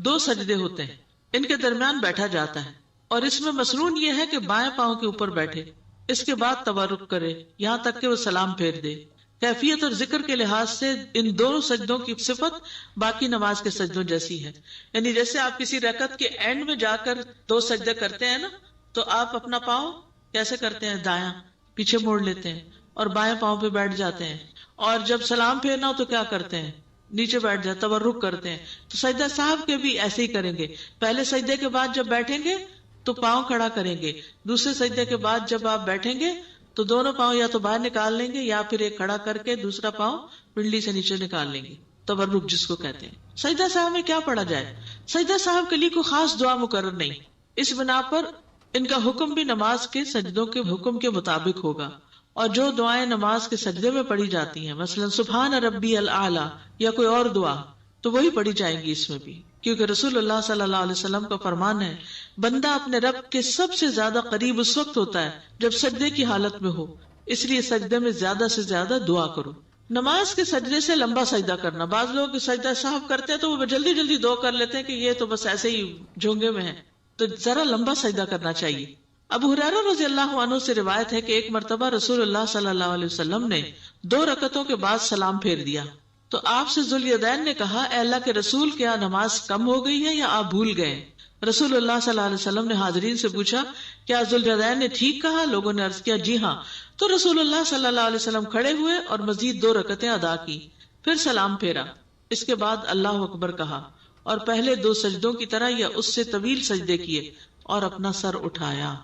2 سجدے ہوتے ہیں، ان کے درمیان بیٹھا جاتا ہے، اور اس میں مسنون یہ ہے کہ بائیں پاؤں کے اوپر بیٹھے، اس کے بعد تورک کرے یہاں تک کہ وہ سلام پھیر دے۔ کیفیت اور ذکر کے لحاظ سے ان دونوں سجدوں کی صفت باقی نماز کے سجدوں جیسی ہے، یعنی جیسے آپ کسی رکعت کے اینڈ میں جا کر 2 سجدے کرتے ہیں نا، تو آپ اپنا پاؤں کیسے کرتے ہیں؟ دایاں پیچھے موڑ لیتے ہیں اور بائیں پاؤں پہ بیٹھ جاتے ہیں، اور جب سلام پھیرنا ہو تو کیا کرتے ہیں؟ نیچے بیٹھ جاتے، تورک کرتے ہیں۔ تو سجدہ صاحب کے بھی ایسے ہی کریں گے، پہلے سجدے کے بعد جب بیٹھیں گے تو پاؤں کھڑا کریں گے، دوسرے سجدے کے بعد جب آپ بیٹھیں گے تو دونوں پاؤں یا تو باہر نکال لیں گے یا پھر ایک کھڑا کر کے دوسرا پاؤں پنڈلی سے نیچے نکال لیں گے، تورک جس کو کہتے ہیں۔ سجدہ صاحب میں کیا پڑھا جائے؟ سجدہ صاحب کے لیے کوئی خاص دعا مقرر نہیں، اس بنا پر ان کا حکم بھی نماز کے سجدوں کے حکم کے مطابق ہوگا، اور جو دعائیں نماز کے سجدے میں پڑھی جاتی ہیں، مثلا سبحان ربی الاعلی یا کوئی اور دعا، تو وہی پڑھی جائیں گی اس میں بھی، کیونکہ رسول اللہ صلی اللہ علیہ وسلم کا فرمان ہے، بندہ اپنے رب کے سب سے زیادہ قریب اس وقت ہوتا ہے جب سجدے کی حالت میں ہو، اس لیے سجدے میں زیادہ سے زیادہ دعا کرو۔ نماز کے سجدے سے لمبا سجدہ کرنا، بعض لوگ سجدہ صاحب کرتے ہیں تو وہ جلدی جلدی 2 کر لیتے ہیں کہ یہ تو بس ایسے ہی جھونگے میں ہے، تو ذرا لمبا سجدہ کرنا چاہیے۔ ابو ہریرہ رضی اللہ عنہ سے روایت ہے کہ ایک مرتبہ رسول اللہ صلی اللہ علیہ وسلم نے 2 رکعتوں کے بعد سلام پھیر دیا، تو آپ سے ذوالیدین نے کہا، اے اللہ کے رسول، کیا نماز کم ہو گئی ہے یا آپ بھول گئے؟ رسول اللہ صلی اللہ علیہ وسلم نے حاضرین سے پوچھا، کیا ذوالیدین نے ٹھیک کہا؟ لوگوں نے عرض کیا، جی ہاں۔ تو رسول اللہ صلی اللہ علیہ وسلم کھڑے ہوئے اور مزید 2 رکعتیں ادا کی، پھر سلام پھیرا، اس کے بعد اللہ اکبر کہا، اور پہلے 2 سجدوں کی طرح یا اس سے طویل سجدے کیے اور اپنا سر اٹھایا۔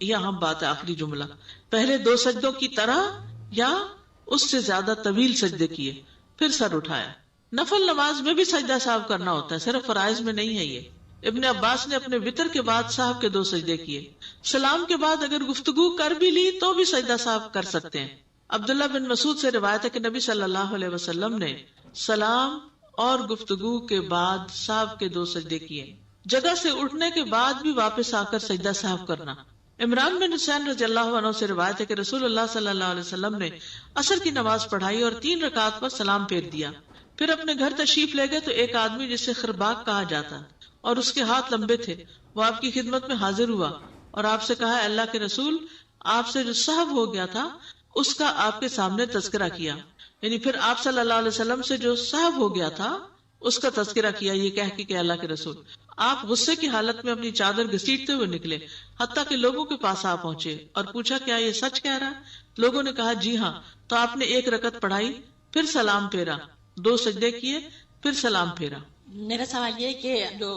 یہاں بات ہے آخری جملہ، پہلے 2 سجدوں کی طرح یا اس سے زیادہ طویل سجدے کیے پھر سر اٹھایا۔ نفل نماز میں بھی سجدہ صاحب کرنا ہوتا ہے، صرف فرائض میں نہیں ہے یہ۔ ابن عباس نے اپنے وتر کے بعد صاحب کے 2 سجدے کیے، سلام کے بعد اگر گفتگو کر بھی لی تو بھی سجدہ صاحب کر سکتے ہیں۔ عبداللہ بن مسعود سے روایت ہے کہ نبی صلی اللہ علیہ وسلم نے سلام اور گفتگو کے بعد صاحب کے 2 سجدے کیے، جگہ سے اٹھنے کے بعد بھی واپس آ کر سجدہ صاحب کرنا۔ عمران بن حسین رضی اللہ عنہ سے روایت ہے کہ رسول اللہ صلی اللہ علیہ وسلم نے عصر کی نماز پڑھائی اور 3 رکعات پر سلام پھیر دیا، پھر اپنے گھر تشریف لے گئے تو ایک آدمی جسے خرباق کہا جاتا اور اس کے ہاتھ لمبے تھے، وہ آپ کی خدمت میں حاضر ہوا اور آپ سے کہا، اللہ کے رسول، آپ سے جو سہو ہو گیا تھا اس کا آپ کے سامنے تذکرہ کیا، یعنی پھر آپ صلی اللہ علیہ وسلم سے جو سہو ہو گیا تھا اس کا تذکرہ کیا، یہ کہہ کے کہ اللہ کے رسول، آپ غصے کی حالت میں اپنی چادر گھسیٹتے ہوئے نکلے، حتیٰ کہ لوگوں کے پاس آ پہنچے اور پوچھا، کیا یہ سچ کہہ رہا ہے؟ لوگوں نے کہا، جی ہاں۔ تو آپ نے 1 رکعت پڑھائی، پھر سلام پھیرا، 2 سجدے کیے، پھر سلام پھیرا۔ میرا سوال یہ ہے کہ جو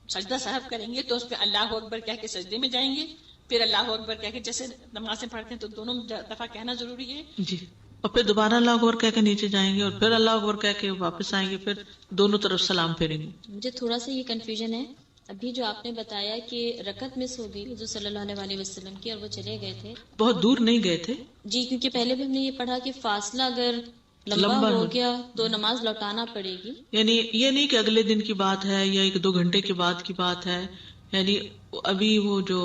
سجدہ صاحب کریں گے تو اس پہ اللہ اکبر کہہ کے سجدے میں جائیں گے، پھر اللہ اکبر کہہ کے، جیسے نمازیں پڑھتے ہیں تو دونوں دفعہ کہنا ضروری ہے؟ جی، اور پھر دوبارہ اللہ اکبر کہہ کے نیچے جائیں گے اور پھر اللہ اکبر کہہ کے واپس آئیں گے، پھر دونوں طرف سلام پھیریں گے۔ مجھے تھوڑا سا یہ کنفیوژن ہے، ابھی جو آپ نے بتایا کہ رکعت مس ہو گئی جو صلی اللہ علیہ وسلم کی اور وہ چلے گئے تھے، بہت دور نہیں گئے تھے جی، کیونکہ پہلے بھی ہم نے یہ پڑھا کہ فاصلہ اگر لمبا ہو گیا تو نماز لوٹانا پڑے گی، یعنی یہ نہیں کہ اگلے دن کی بات ہے یا 1-2 گھنٹے کے بعد کی بات ہے، یعنی ابھی وہ جو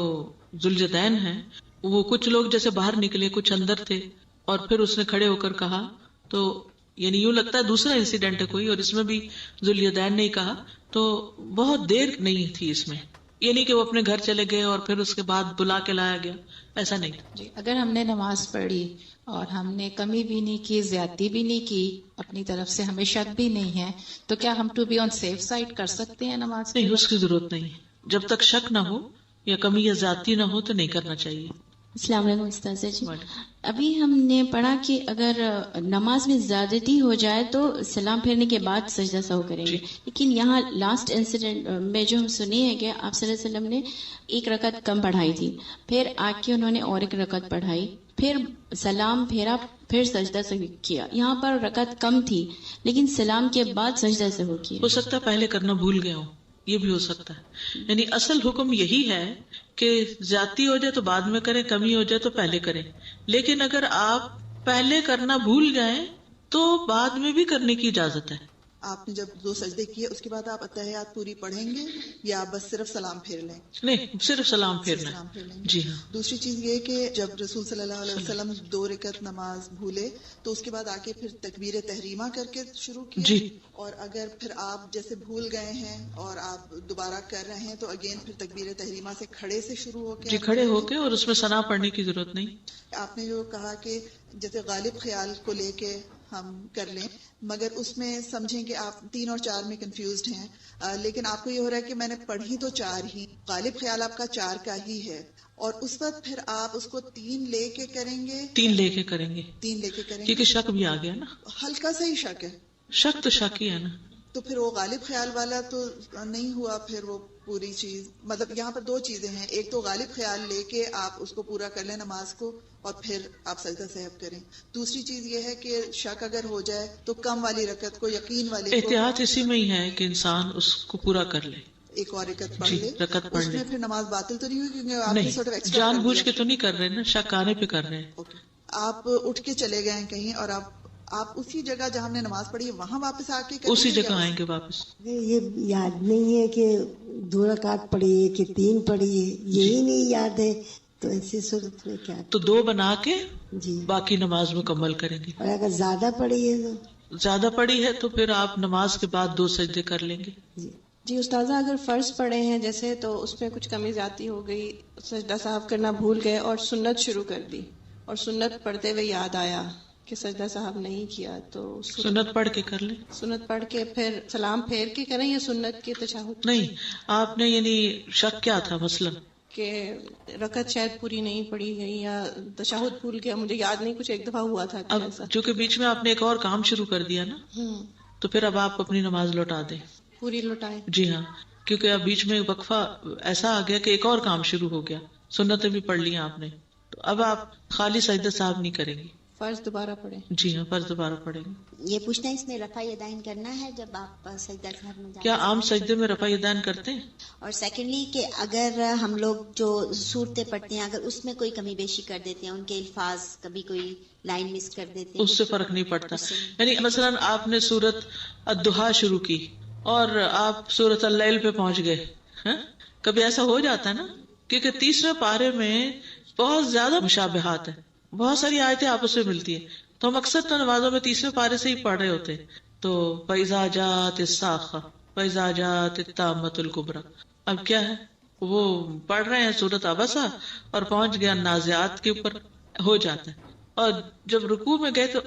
ذوالجدین ہیں وہ کچھ لوگ جیسے باہر نکلے، کچھ اندر تھے، اور پھر اس نے کھڑے ہو کر کہا، تو یعنی یوں لگتا ہے دوسرا انسیڈنٹ ہے کوئی، اور اس میں بھی ذوالجدین نے کہا، تو بہت دیر نہیں تھی اس میں، یہ نہیں کہ وہ اپنے گھر چلے گئے اور پھر اس کے بعد بلا کے لایا گیا، ایسا نہیں. جی اگر ہم نے نماز پڑھی اور ہم نے کمی بھی نہیں کی، زیادتی بھی نہیں کی، اپنی طرف سے ہمیں شک بھی نہیں ہے، تو کیا ہم to be on safe side کر سکتے ہیں نماز؟ نہیں، اس کی ضرورت نہیں ہے. جب تک شک نہ ہو یا کمی یا زیادتی نہ ہو تو نہیں کرنا چاہیے. السلام علیکم استاذہ جی. ابھی ہم نے پڑھا کہ اگر نماز میں زیادتی ہو جائے تو سلام پھیرنے کے بعد سجدہ سہو کریں گے، لیکن یہاں لاسٹ انسیڈنٹ میں جو ہم سنی ہے کہ آپ صلی اللہ علیہ وسلم نے ایک رکعت کم پڑھائی تھی، پھر آ کے انہوں نے اور ایک رکعت پڑھائی، پھر سلام پھیرا، پھر سجدہ سہو کیا. یہاں پر رکعت کم تھی لیکن سلام کے بعد سجدہ سہو کیا. ہو سکتا ہے پہلے کرنا بھول گیا ہوں، یہ بھی ہو سکتا ہے. یعنی اصل حکم یہی ہے کہ زیادتی ہو جائے تو بعد میں کریں، کمی ہو جائے تو پہلے کریں. لیکن اگر آپ پہلے کرنا بھول جائیں تو بعد میں بھی کرنے کی اجازت ہے. آپ نے جب 2 سجدے کیے اس کے بعد آپ اتحیات پوری پڑھیں گے یا بس صرف سلام پھیر لیں؟ نہیں، صرف سلام پھیرنا. سلام پھیر لیں گے. جی ہاں. دوسری چیز یہ کہ جب رسول صلی اللہ علیہ وسلم 2 رکعت نماز بھولے تو اس کے بعد آ کے پھر تکبیر تحریمہ کر کے شروع کیا. جی. اور اگر پھر آپ جیسے بھول گئے ہیں اور آپ دوبارہ کر رہے ہیں تو اگین پھر تکبیر تحریمہ سے کھڑے سے شروع ہو کے جی کھڑے ہو کے، اور اس میں ثنا پڑھنے کی ضرورت نہیں. آپ نے جو کہا کہ جیسے غالب خیال کو لے کے ہم کر لیں، مگر اس میں سمجھیں کہ آپ 3 اور 4 میں کنفیوزڈ ہیں، لیکن آپ کو یہ ہو رہا ہے کہ میں نے پڑھی تو 4 ہی، غالب خیال آپ کا 4 کا ہی ہے، اور اس وقت پھر آپ اس کو 3 لے کے کریں گے؟ 3 لے کے کریں گے 3 لے کے کریں گے کیونکہ شک بھی آ گیا نا. ہلکا سا ہی شک ہے، شک تو شک ہی ہے نا. تو پھر وہ غالب خیال والا تو نہیں ہوا. پھر وہ پوری چیز، مطلب یہاں پر 2 چیزیں ہیں، ایک تو غالب خیال لے کے آپ اس کو پورا کر لیں نماز کو اور پھر آپ سجدہ سہو کریں. دوسری چیز یہ ہے کہ شک اگر ہو جائے تو کم والی رکعت کو، یقین والی کو، احتیاط اسی میں ہی ہے کہ انسان اس کو پورا کر لے. ایک اور رکعت پڑھ جی، لے. رکعت پڑھ اس لے. میں پھر نماز باطل تو نہیں ہوئی کیونکہ آپ نے سورٹ آف نہیں، ایکسٹرا جان کر بوجھ دیا. کے تو نہیں کر رہے نا، شک آنے پہ کر رہے ہیں. اوکے. آپ اٹھ کے چلے گئے ہیں کہیں اور آپ اسی جگہ جہاں ہم نے نماز پڑھی ہے وہاں واپس آ کے کریں اسی گے جگہ یا آئیں گے واپس. یہ یاد نہیں ہے کہ 2 رکعت پڑھی ہے کہ 3 پڑھی ہے، یہی نہیں یاد ہے، تو ایسی صورت میں کیا؟ تو 2 بنا کے جی. باقی نماز مکمل کریں گے. اور اگر زیادہ پڑھی ہے تو زیادہ پڑھی ہے تو پھر آپ نماز کے بعد 2 سجدے کر لیں گے. جی استاذہ، اگر فرض پڑھے ہیں جیسے تو اس میں کچھ کمی زیادتی ہو گئی، سجدہ صاحب کرنا بھول گئے اور سنت شروع کر دی، اور سنت پڑھتے ہوئے یاد آیا کہ سجدہ صاحب نہیں کیا، تو سنت پڑھ کے کر لیں. سنت پڑھ کے پھر سلام پھیر کے کریں یا سنت کے تشہد؟ نہیں، آپ نے یعنی شک کیا تھا مثلا کہ رکعت شاید پوری نہیں پڑھی گئی یا تشہد بھول گیا، مجھے یاد نہیں، کچھ ایک دفعہ ہوا تھا اب ایسا. چونکہ بیچ میں آپ نے ایک اور کام شروع کر دیا نا، تو پھر اب آپ اپنی نماز لوٹا دیں. پوری لوٹائیں. جی ہاں، کیونکہ اب بیچ میں وقفہ ایسا آ گیا کہ ایک اور کام شروع ہو گیا، سنتیں بھی پڑھ لی آپ نے، تو اب آپ خالی سجدہ صاحب نہیں کریں گے. فرض دوبارہ پڑھیں. جی ہاں، فرض دوبارہ پڑھیں گے. یہ پوچھنا ہے اس میں رفع یدین کرنا ہے جب آپ سجدہ صاحب میں جاتے کیا ہیں؟ عام سجدے میں رفع یدین کرتے ہیں؟ اور سیکنڈلی کہ اگر ہم لوگ جو صورتیں پڑھتے ہیں اگر اس میں کوئی کمی بیشی کر دیتے ہیں، ان کے الفاظ کبھی کوئی لائن مس کر دیتے ہیں، اس سے فرق نہیں پڑتا. یعنی مثلا آپ نے سورت الضحیٰ شروع کی اور آپ سورت اللیل پہ پہنچ گئے، کبھی ایسا ہو جاتا ہے نا، کیونکہ 3رے پارے میں بہت زیادہ مشابہات ہیں، بہت ساری آیتیں آپس میں ملتی ہیں، تو ہم اکثر تو نمازوں میں 3رے پارے سے ہی پڑھ رہے ہوتے ہیں. تو فَإِذَا جَاءَتِ الصَّاخَّةُ فَإِذَا جَاءَتِ التَّامَّةُ الْكُبْرىٰ، اب کیا ہے، وہ پڑھ رہے ہیں سورت عبسہ اور پہنچ گیا نازعات کے اوپر، ہو جاتا ہے. اور جب رکوع میں گئے تو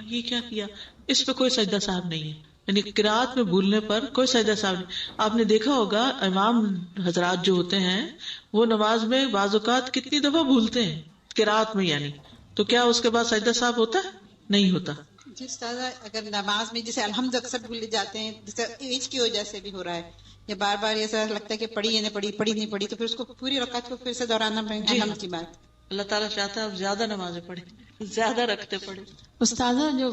یہ کیا کیا، اس پہ کوئی سجدہ صاحب نہیں ہے. یعنی قرات میں بھولنے پر کوئی سجدہ صاحب نہیں. آپ نے دیکھا ہوگا امام حضرات جو ہوتے ہیں وہ نماز میں بعض اوقات کتنی دفعہ بھولتے ہیں قرات میں، یعنی تو کیا اس کے بعد سجدہ صاحب ہوتا ہے؟ نہیں ہوتا. جی استاذہ، اگر نماز میں جیسے الحمد اکثر بھول جاتے ہیں، جیسے ایج کی وجہ سے بھی ہو رہا ہے، یا بار بار ایسا لگتا ہے کہ پڑھی یا نہیں پڑھی، پڑھی نہیں پڑھی، تو پھر اس کو پوری رکعت کو پھر سے دہرانا پڑے گا. الحمد کی بات اللہ تعالیٰ چاہتا ہے آپ زیادہ نمازیں پڑھیں، زیادہ رکھتے پڑھیں. استاذہ، جو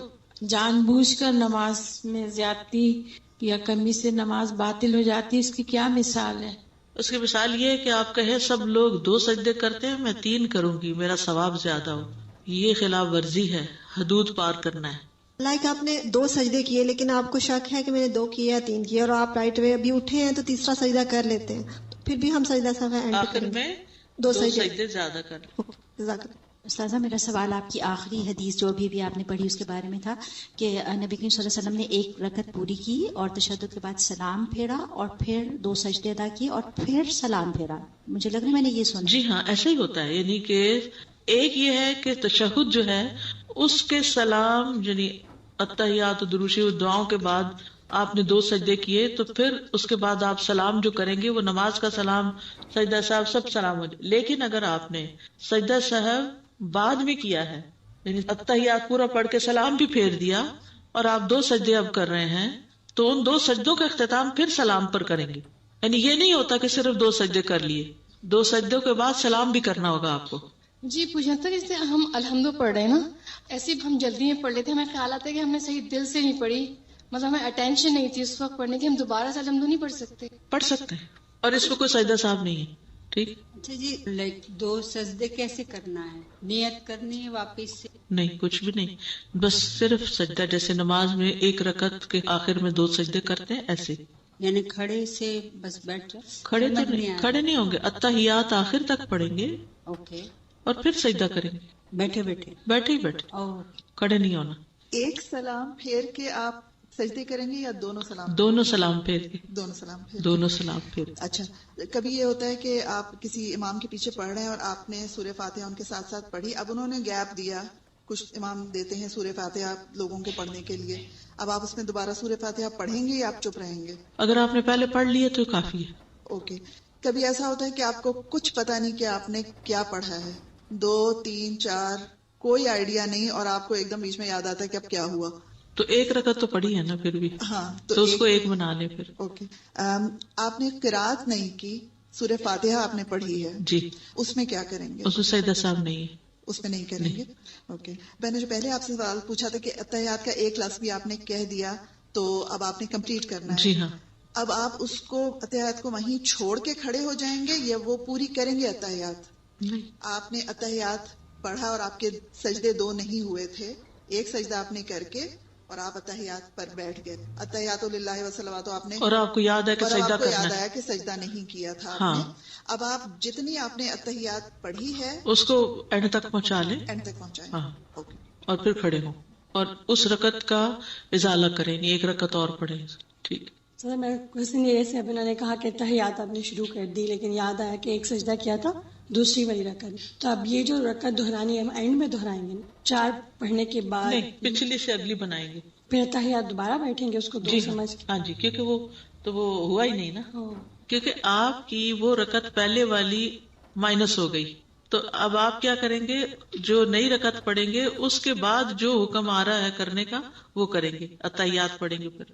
جان بوجھ کر نماز میں زیادتی یا کمی سے نماز باطل ہو جاتی ہے، اس کی کیا مثال ہے؟ اس کی مثال یہ ہے کہ آپ کہیں سب لوگ 2 سجدے کرتے ہیں، میں 3 کروں گی، میرا ثواب زیادہ ہو. یہ خلاف ورزی ہے، حدود پار کرنا ہے. لائک آپ نے 2 سجدے کیے لیکن آپ کو شک ہے کہ میں نے 2 کیے یا 3 کیے، اور آپ رائٹ وے ابھی اٹھے ہیں تو 3را سجدہ کر لیتے ہیں، تو پھر بھی ہم سجدہ صاحب اینڈ آخر کریں گے. میں 2 سجدے زیادہ کر. جزاک اللہ. استاذہ میرا سوال آپ کی آخری حدیث جو ابھی آپ نے پڑھی اس کے بارے میں تھا کہ نبی کریم صلی اللہ علیہ وسلم نے ایک رکعت پوری کی اور تشہد کے بعد سلام پھیرا اور پھر 2 سجدے ادا کیے اور پھر سلام پھیرا. مجھے لگ رہا ہے میں نے یہ سنا. جی ہاں ایسا ہی ہوتا ہے، یعنی کہ ایک یہ ہے کہ تشہد جو ہے اس کے سلام یعنی التحیات و دروشی و دعاؤں کے بعد آپ نے 2 سجدے کیے تو پھر اس کے بعد آپ سلام جو کریں گے وہ نماز کا سلام، سجدہ صاحب سب سلام ہو جائے. لیکن اگر آپ نے سجدہ صاحب بعد میں کیا ہے یعنی التحیات پورا پڑھ کے سلام بھی پھیر دیا اور آپ 2 سجدے اب کر رہے ہیں تو ان 2 سجدوں کا اختتام پھر سلام پر کریں گے. یعنی یہ نہیں ہوتا کہ صرف 2 سجدے کر لیے، 2 سجدوں کے بعد سلام بھی کرنا ہوگا آپ کو. جی پوچھنا تھا جیسے ہم الحمد پڑھ رہے ہیں نا، ایسے ہم جلدی میں پڑھ لیتے ہیں، ہمیں خیال آتا ہے کہ ہم نے صحیح دل سے نہیں پڑھی، مطلب ہمیں اٹینشن نہیں تھی اس وقت پڑھنے کی، ہم دوبارہ سے الحمد نہیں پڑھ سکتے؟ پڑھ سکتے ہیں اور اس میں کوئی سجدہ صاحب نہیں ہے. ٹھیک. اچھا جی 2 سجدے کیسے کرنا ہے؟ نیت کرنی ہے واپس سے؟ نہیں کچھ بھی نہیں، بس صرف سجدہ جیسے نماز میں 1 رکعت کے آخر میں 2 سجدے کرتے ہیں ایسے. یعنی کھڑے سے بس بیٹھ کھڑے تو نہیں، کھڑے نہیں ہوں گے، التحیات آخر تک پڑھیں گے اوکے اور پھر سجدہ کریں گے. بیٹھے بیٹھے ہی بیٹھے، کھڑے نہیں ہونا. ایک سلام پھیر کے آپ سجدے کریں گے یا دونوں سلام؟ دونوں سلام پھیر کے. دونوں سلام پھیر. اچھا کبھی یہ ہوتا ہے کہ آپ کسی امام کے پیچھے پڑھ رہے ہیں اور آپ نے سورہ فاتحہ ان کے ساتھ ساتھ پڑھی، اب انہوں نے گیپ دیا، کچھ امام دیتے ہیں سورہ فاتحہ لوگوں کو پڑھنے کے لیے، اب آپ اس میں دوبارہ سورہ فاتحہ پڑھیں گے یا آپ چپ رہیں گے؟ اگر آپ نے پہلے پڑھ لیے تو کافی ہے. اوکے. کبھی ایسا ہوتا ہے کہ آپ کو کچھ پتا نہیں کہ آپ نے کیا پڑھا ہے، 2 3 4 کوئی آئیڈیا نہیں اور آپ کو ایک دم بیچ میں یاد آتا ہے کہ اب کیا ہوا، تو 1 رکعت تو پڑھی ہے نا پھر بھی. ہاں تو اس کو 1 بنا لیں پھر. اوکے. آپ نے قرات نہیں کی، سورہ فاتحہ آپ نے پڑھی ہے جی، اس میں کیا کریں گے؟ اس میں سجدہ صاحب نہیں ہے، اس میں نہیں کریں گے. اوکے. میں نے جو پہلے آپ سے سوال پوچھا تھا کہ التحیات کا 1 لفظ بھی آپ نے کہہ دیا تو اب آپ نے کمپلیٹ کرنا ہے. جی ہاں. اب آپ اس کو التحیات کو وہیں چھوڑ کے کھڑے ہو جائیں گے یا وہ پوری کریں گے التحیات؟ نہیں، آپ نے التحیات پڑھا اور آپ کے سجدے 2 نہیں ہوئے تھے، 1 سجدہ آپ نے کر کے اور آپ التحیات پر بیٹھ گئے، التحیات للہ والصلوات آپ نے، اور آپ کو یاد ہے کہ سجدہ کرنا ہے، یاد آیا کہ سجدہ نہیں کیا تھا آپ نے. اب آپ جتنی آپ نے التحیات پڑھی ہے اس کو اینڈ تک پہنچا لیں، اینڈ تک پہنچائیں. ہاں، اور پھر کھڑے ہوں اور اس رکعت کا ازالہ کریں، 1 رکعت اور پڑھیں. ٹھیک. سر میں کوشچن یہ سے ابھی انہوں نے کہا کہ تحیات آپ نے شروع کر دی لیکن یاد آیا کہ 1 سجدہ کیا تھا دوسری والی رکعت، تو اب یہ جو رکعت دہرانی ہے ہم اینڈ میں دہرائیں گے 4 پڑھنے کے بعد؟ نہیں، پچھلی سے اگلی بنائیں گے، پھر تحیات دوبارہ بیٹھیں گے اس کو 2 سمجھ کے. ہاں جی، کیونکہ وہ تو وہ ہوا ہی نہیں نا، کیونکہ آپ کی وہ رکعت پہلے والی مائنس ہو گئی. تو اب آپ کیا کریں گے، جو نئی رکعت پڑھیں گے اس کے بعد جو حکم آ رہا ہے کرنے کا وہ کریں گے، التحیات پڑھیں گے پھر.